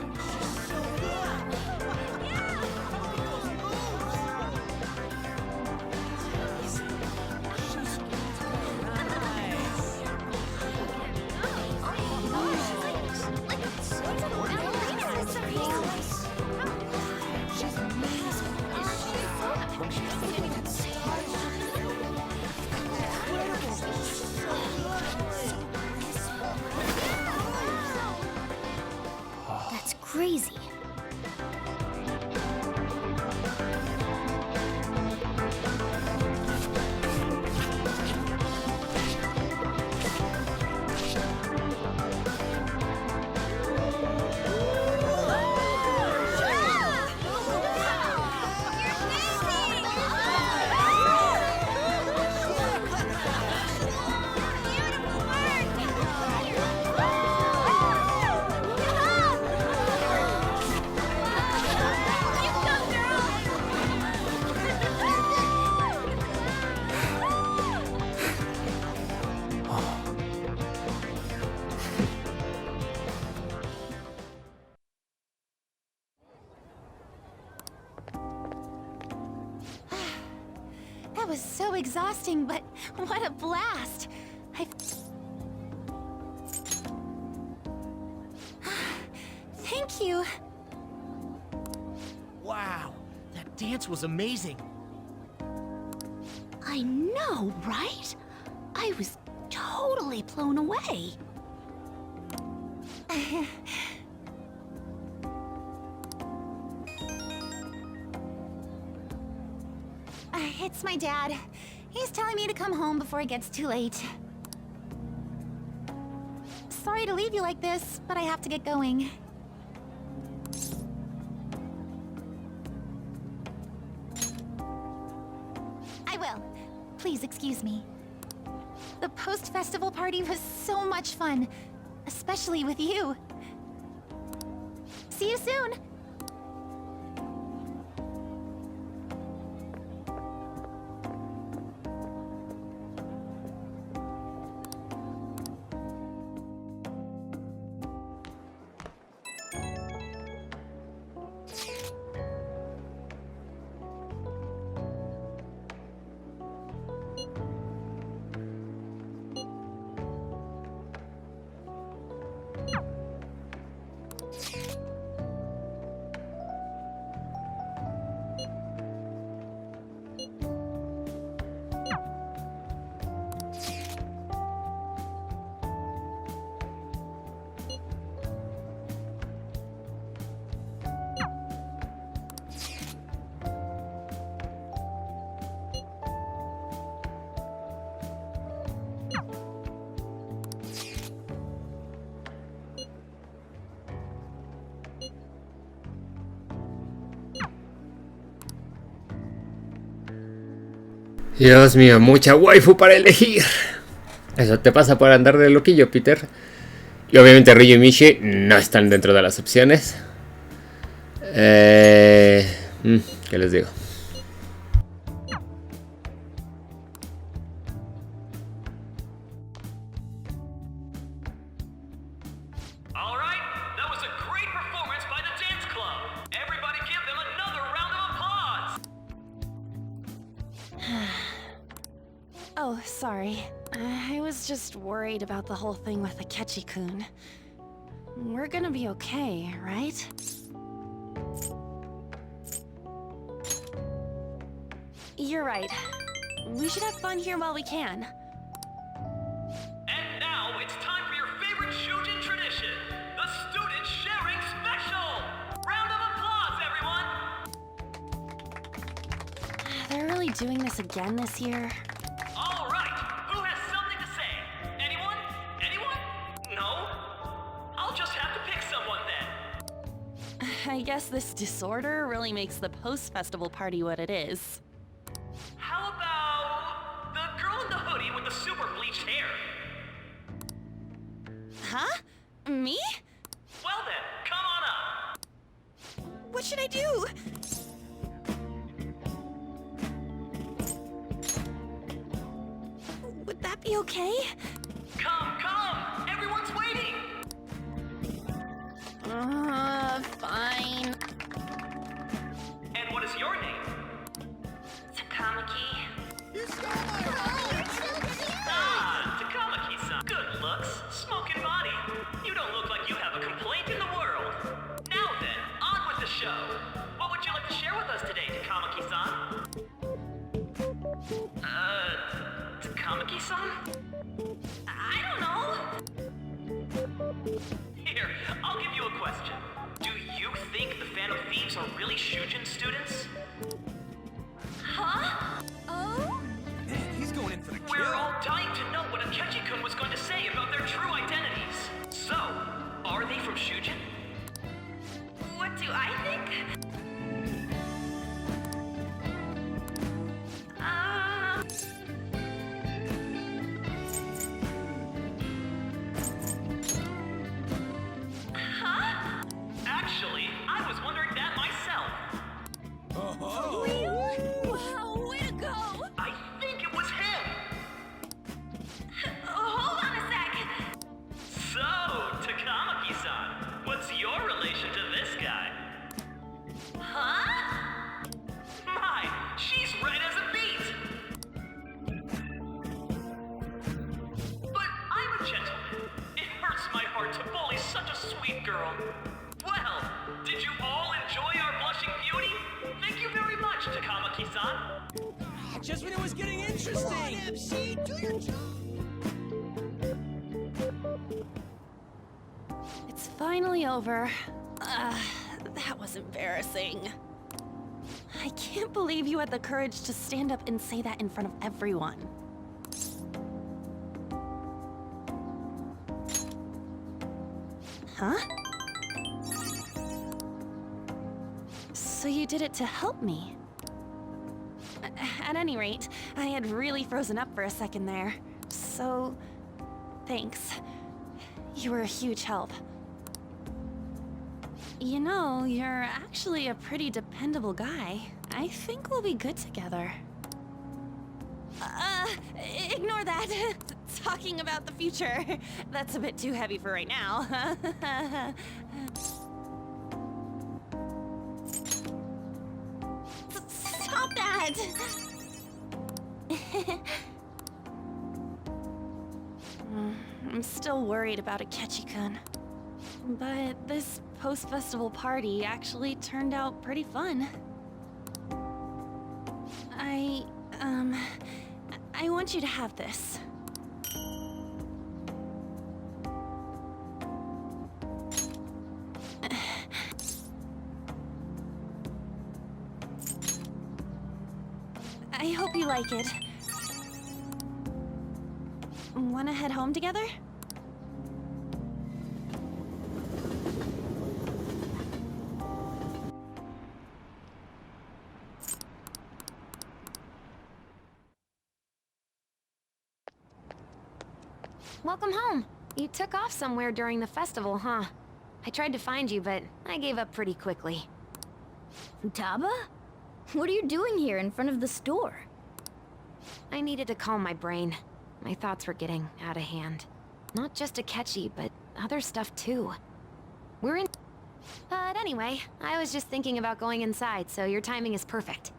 [SPEAKER 11] That's crazy.
[SPEAKER 2] That was so exhausting, but what a blast! Thank you.
[SPEAKER 15] Wow, that dance was amazing.
[SPEAKER 11] I know, right? I was totally blown away.
[SPEAKER 2] It's my dad. He's telling me to come home before it gets too late. Sorry to leave you like this, but I have to get going. I will. Please excuse me. The post-festival party was so much fun, especially with you. See you soon!
[SPEAKER 1] Dios mío, mucha waifu para elegir. Eso te pasa por andar de loquillo, Peter. Y obviamente Ryu y Mishi no están dentro de las opciones. ¿Qué les digo?
[SPEAKER 14] All right, that was a great performance by the dance club. Everybody give them another round of applause.
[SPEAKER 2] Oh, sorry. I was just worried about the whole thing with Akechi-kun. We're gonna be okay, right? You're right. We should have fun here while we can.
[SPEAKER 14] And now it's time for your favorite Shujin tradition, the student sharing special. Round of applause, everyone.
[SPEAKER 2] They're really doing this again this year?
[SPEAKER 14] All right, who has something to say? Anyone? Anyone? No? I'll just have to pick someone then.
[SPEAKER 9] I guess this disorder really makes the post-festival party what it is.
[SPEAKER 14] How about the girl in the hoodie with the super bleached hair?
[SPEAKER 2] Huh? Me?
[SPEAKER 14] Well then, come on up.
[SPEAKER 2] What should I do? Would that be okay?
[SPEAKER 14] Come, everyone's waiting.
[SPEAKER 2] Fine.
[SPEAKER 14] And what is your name?
[SPEAKER 2] Takamaki.
[SPEAKER 14] Ah, Takamaki-san. Good looks, smoking body. You don't look like you have a complaint in the world. Now then, on with the show. What would you like to share with us today, Takamaki-san? Takamaki-san? I don't know. Here, I'll give you a question. Do you think the Phantom Thieves are really Shujin students?
[SPEAKER 2] Huh? Oh?
[SPEAKER 3] Man, he's going in for the kill.
[SPEAKER 14] We're all dying to know what Akechi-kun was going to say about their true identities. So, are they from Shujin?
[SPEAKER 2] What do I think?
[SPEAKER 14] Huh? Actually, I was wondering that myself.
[SPEAKER 2] Wow, way to go!
[SPEAKER 14] I think it was him.
[SPEAKER 2] Hold on a sec.
[SPEAKER 14] So, Takamaki-san, what's your relation to this guy?
[SPEAKER 2] Huh?
[SPEAKER 14] My, she's red as a beet. But I'm a gentleman. It hurts my heart to bully such a sweet girl. Well, did you all enjoy our blushing beauty? Thank you very much, Takamaki-san.
[SPEAKER 15] Just when it was getting interesting.
[SPEAKER 3] MC, do your job.
[SPEAKER 2] It's finally over. That was embarrassing. I can't believe you had the courage to stand up and say that in front of everyone. Huh? So you did it to help me? At any rate, I had really frozen up for a second there. So, thanks. You were a huge help. You know, you're actually a pretty dependable guy. I think we'll be good together. Ignore that. Talking about the future. That's a bit too heavy for right now. Stop that! I'm still worried about Akechi-kun. But this post-festival party actually turned out pretty fun. I want you to have this. I hope you like it. Wanna head home together?
[SPEAKER 16] welcome home. You took off somewhere during the festival, huh? I tried to find you, but I gave up pretty quickly.
[SPEAKER 11] Futaba? What are you doing here in front of the store?
[SPEAKER 16] I needed to calm my brain. My thoughts were getting out of hand. Not just Akechi, but other stuff too. We're in... But anyway, I was just thinking about going inside, so your timing is perfect.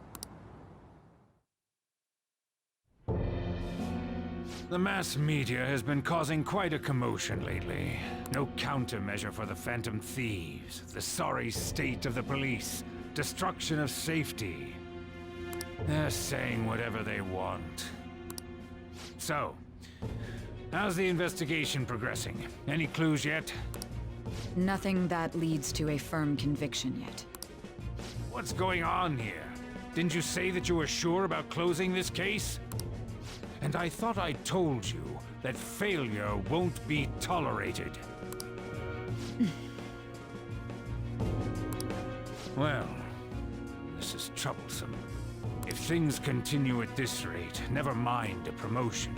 [SPEAKER 17] The mass media has been causing quite a commotion lately. No countermeasure for the Phantom Thieves, the sorry state of the police, destruction of safety. They're saying whatever they want. So, how's the investigation progressing? Any clues yet?
[SPEAKER 18] Nothing that leads to a firm conviction yet.
[SPEAKER 17] What's going on here? Didn't you say that you were sure about closing this case? And I thought I told you that failure won't be tolerated. Well, this is troublesome. If things continue at this rate, never mind a promotion.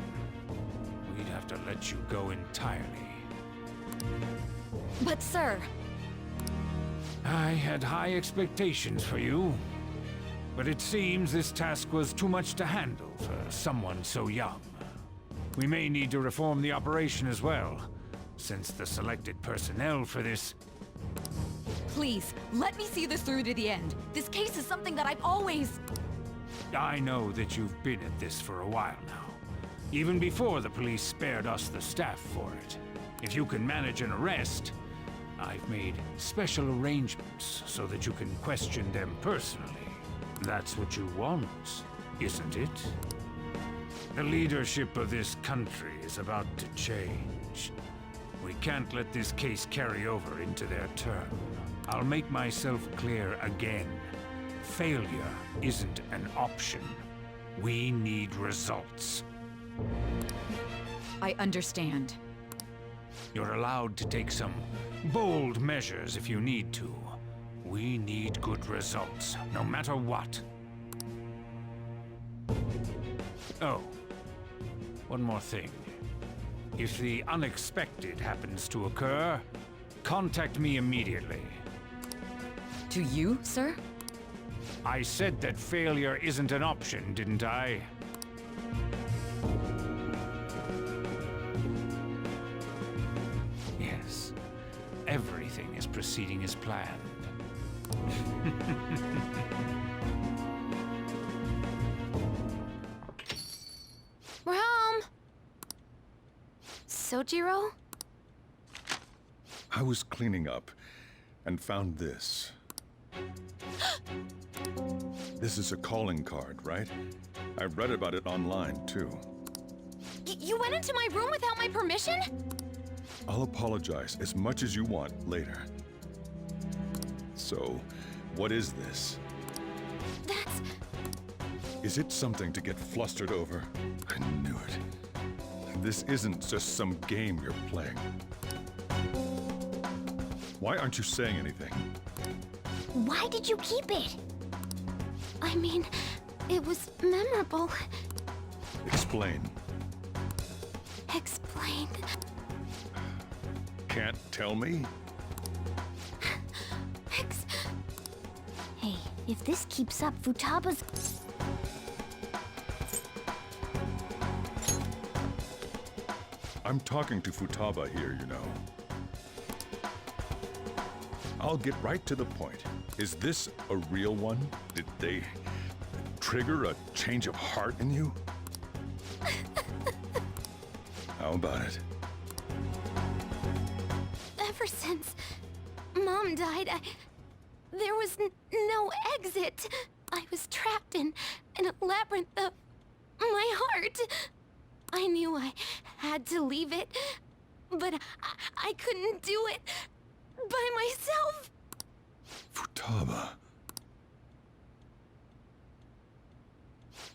[SPEAKER 17] We'd have to let you go entirely.
[SPEAKER 16] But sir...
[SPEAKER 17] I had high expectations for you. But it seems this task was too much to handle for someone so young. We may need to reform the operation as well, since the selected personnel for this...
[SPEAKER 18] Please, let me see this through to the end. This case is something that I've always...
[SPEAKER 17] I know that you've been at this for a while now. Even before the police spared us the staff for it. If you can manage an arrest, I've made special arrangements so that you can question them personally. That's what you want, isn't it? The leadership of this country is about to change. We can't let this case carry over into their term. I'll make myself clear again. Failure isn't an option. We need results.
[SPEAKER 18] I understand.
[SPEAKER 17] You're allowed to take some bold measures if you need to. We need good results, no matter what. Oh, one more thing. If the unexpected happens to occur, contact me immediately.
[SPEAKER 18] To you, sir?
[SPEAKER 17] I said that failure isn't an option, didn't I? Yes, everything is proceeding as planned.
[SPEAKER 16] We're home! Sojiro?
[SPEAKER 4] I was cleaning up and found this. This is a calling card, right? I read about it online, too.
[SPEAKER 16] You went into my room without my permission?
[SPEAKER 4] I'll apologize as much as you want later. So, what is this?
[SPEAKER 16] That's...
[SPEAKER 4] Is it something to get flustered over? I knew it. This isn't just some game you're playing. Why aren't you saying anything?
[SPEAKER 11] Why did you keep it?
[SPEAKER 16] I mean, it was memorable.
[SPEAKER 4] Explain.
[SPEAKER 16] Explain.
[SPEAKER 4] Can't tell me?
[SPEAKER 11] Hey, if this keeps up, Futaba's...
[SPEAKER 4] I'm talking to Futaba here, you know. I'll get right to the point. Is this a real one? Did they trigger a change of heart in you? How about it?
[SPEAKER 16] Ever since Mom died, there was no exit. I was trapped in a labyrinth of my heart. I knew I had to leave it, but I couldn't do it by myself.
[SPEAKER 4] Futaba.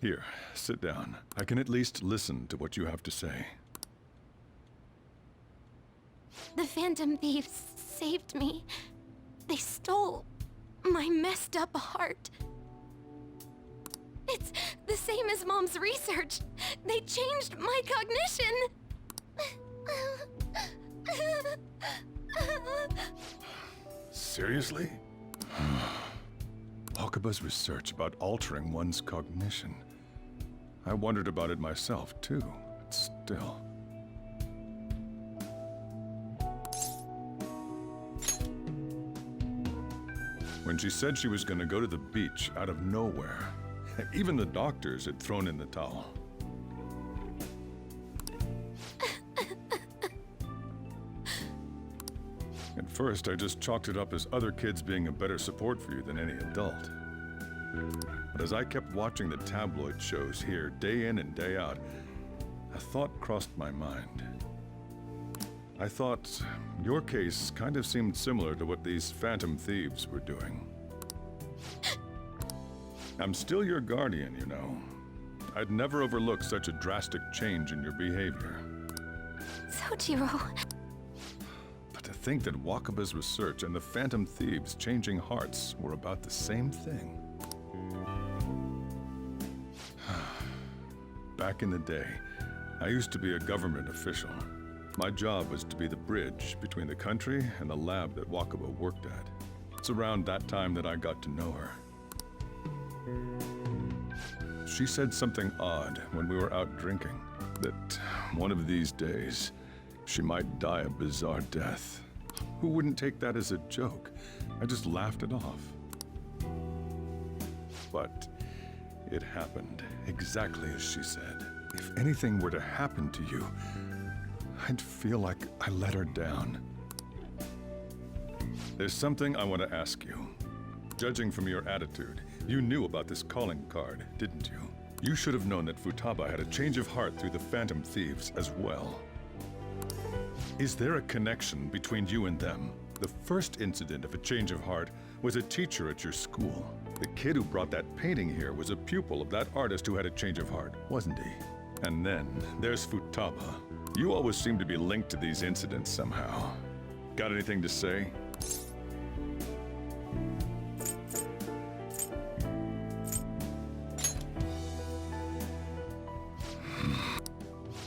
[SPEAKER 4] Here, sit down. I can at least listen to what you have to say.
[SPEAKER 16] The Phantom Thieves saved me. They stole my messed up heart. It's the same as Mom's research. They changed my cognition.
[SPEAKER 4] Seriously? Wakaba's research about altering one's cognition. I wondered about it myself, too, but still. When she said she was going to go to the beach out of nowhere, even the doctors had thrown in the towel. At first, I just chalked it up as other kids being a better support for you than any adult. But as I kept watching the tabloid shows here, day in and day out, a thought crossed my mind. I thought your case kind of seemed similar to what these phantom thieves were doing. I'm still your guardian, you know. I'd never overlook such a drastic change in your behavior.
[SPEAKER 16] Sojiro.
[SPEAKER 4] But to think that Wakaba's research and the phantom thieves changing hearts were about the same thing. Back in the day, I used to be a government official. My job was to be the bridge between the country and the lab that Wakaba worked at. It's around that time that I got to know her. She said something odd when we were out drinking, that one of these days, she might die a bizarre death. Who wouldn't take that as a joke? I just laughed it off. But it happened exactly as she said. If anything were to happen to you, I'd feel like I let her down. There's something I want to ask you. Judging from your attitude, you knew about this calling card, didn't you? You should have known that Futaba had a change of heart through the phantom thieves as well. Is there a connection between you and them? The first incident of a change of heart was a teacher at your school. The kid who brought that painting here was a pupil of that artist who had a change of heart, wasn't he? And then there's Futaba. You always seem to be linked to these incidents somehow. Got anything to say?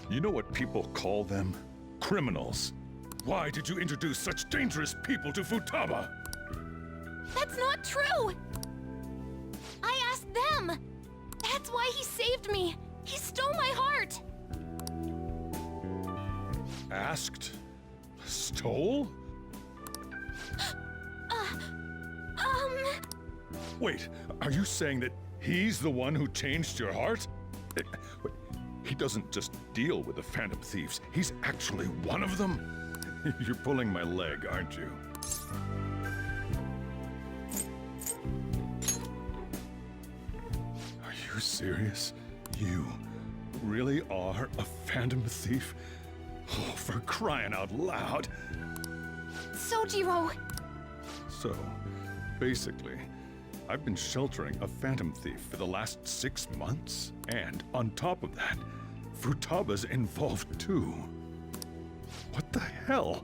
[SPEAKER 4] You know what people call them? Criminals. Why did you introduce such dangerous people to Futaba?
[SPEAKER 16] That's not true! I asked them! That's why he saved me! He stole my heart!
[SPEAKER 4] Asked? Stole? Wait, are you saying that he's the one who changed your heart? Wait, he doesn't just deal with the phantom thieves, he's actually one of them? You're pulling my leg, aren't you? Are you serious? You really are a phantom thief? Oh, for crying out loud!
[SPEAKER 16] Sojiro!
[SPEAKER 4] So, basically, I've been sheltering a phantom thief for the last 6 months. And on top of that, Futaba's involved too. What the hell?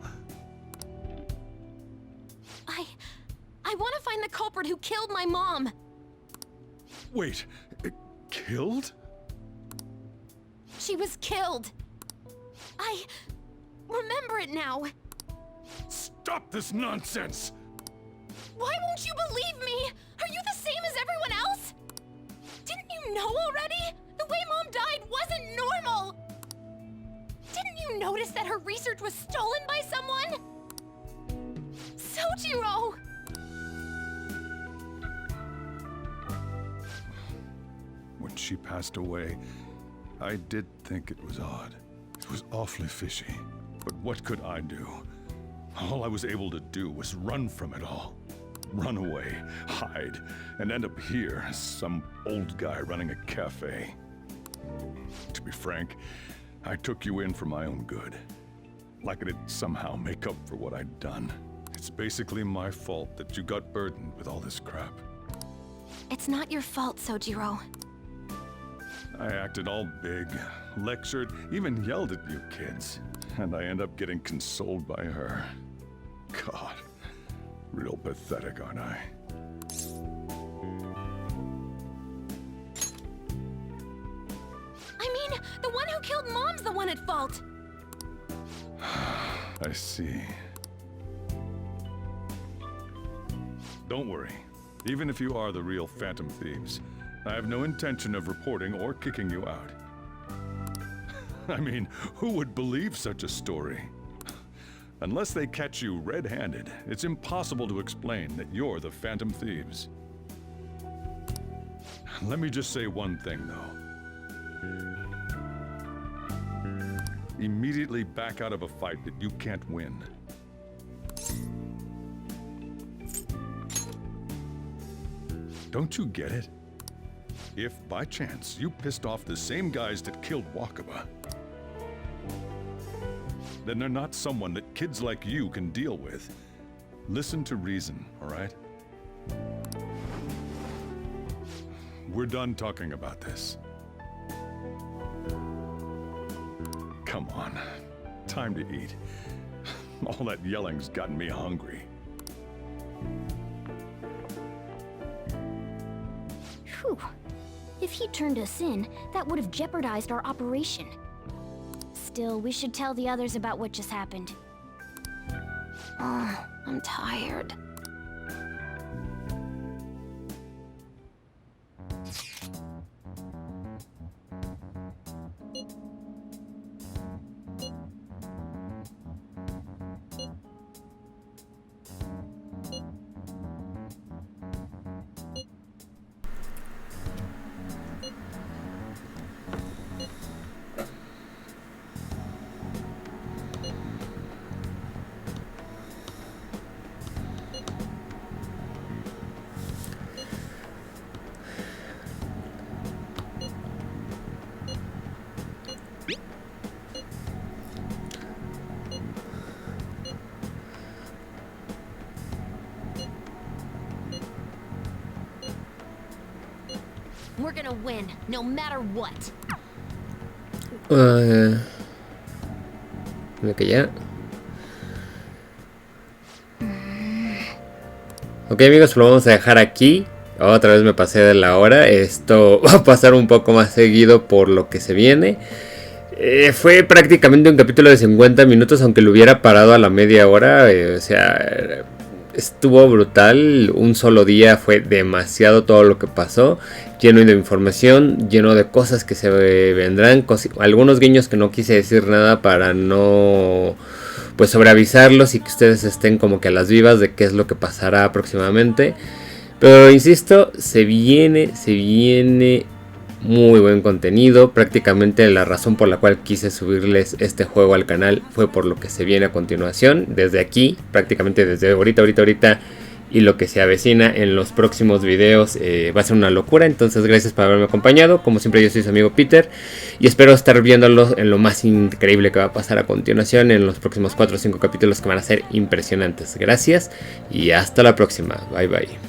[SPEAKER 16] I want to find the culprit who killed my mom!
[SPEAKER 4] Wait, killed?
[SPEAKER 16] She was killed! I remember it now!
[SPEAKER 4] Stop this nonsense!
[SPEAKER 16] Why won't you believe me? Are you the same as everyone else? Didn't you know already? The way Mom died wasn't normal! Didn't you notice that her research was stolen by someone? Sojiro!
[SPEAKER 4] When she passed away, I did think it was odd. It was awfully fishy. But what could I do? All I was able to do was run from it all. Run away, hide, and end up here as some old guy running a cafe. To be frank, I took you in for my own good. Like it'd somehow make up for what I'd done. It's basically my fault that you got burdened with all this crap.
[SPEAKER 16] It's not your fault, Sojiro.
[SPEAKER 4] I acted all big, lectured, even yelled at you kids. And I end up getting consoled by her. God, real pathetic, aren't I?
[SPEAKER 16] I mean, the one who killed Mom's the one at fault!
[SPEAKER 4] I see. Don't worry. Even if you are the real Phantom Thieves, I have no intention of reporting or kicking you out. I mean, who would believe such a story? Unless they catch you red-handed, it's impossible to explain that you're the Phantom Thieves. Let me just say one thing, though. Immediately back out of a fight that you can't win. Don't you get it? If, by chance, you pissed off the same guys that killed Wakaba, then they're not someone that kids like you can deal with. Listen to reason, all right? We're done talking about this. Come on, time to eat. All that yelling's gotten me hungry.
[SPEAKER 11] Whew. If he turned us in, that would have jeopardized our operation. Still, we should tell the others about what just happened.
[SPEAKER 2] Oh, I'm tired.
[SPEAKER 11] We're gonna win, no matter what.
[SPEAKER 1] Que ya. Ok, amigos, lo vamos a dejar aquí. Otra vez me pasé de la hora. Esto va a pasar un poco más seguido por lo que se viene. Fue prácticamente un capítulo de 50 minutos, aunque lo hubiera parado a la media hora. O sea, estuvo brutal. Un solo día fue demasiado todo lo que pasó. Lleno de información, lleno de cosas que se vendrán. Algunos guiños que no quise decir nada para no, pues, sobreavisarlos y que ustedes estén como que a las vivas de qué es lo que pasará próximamente. Pero insisto, se viene muy buen contenido. Prácticamente la razón por la cual quise subirles este juego al canal fue por lo que se viene a continuación. Desde aquí, prácticamente desde ahorita y lo que se avecina en los próximos videos va a ser una locura. Entonces gracias por haberme acompañado. Como siempre, yo soy su amigo Peter y espero estar viéndolo en lo más increíble que va a pasar a continuación en los próximos 4 o 5 capítulos que van a ser impresionantes. Gracias y hasta la próxima. Bye bye.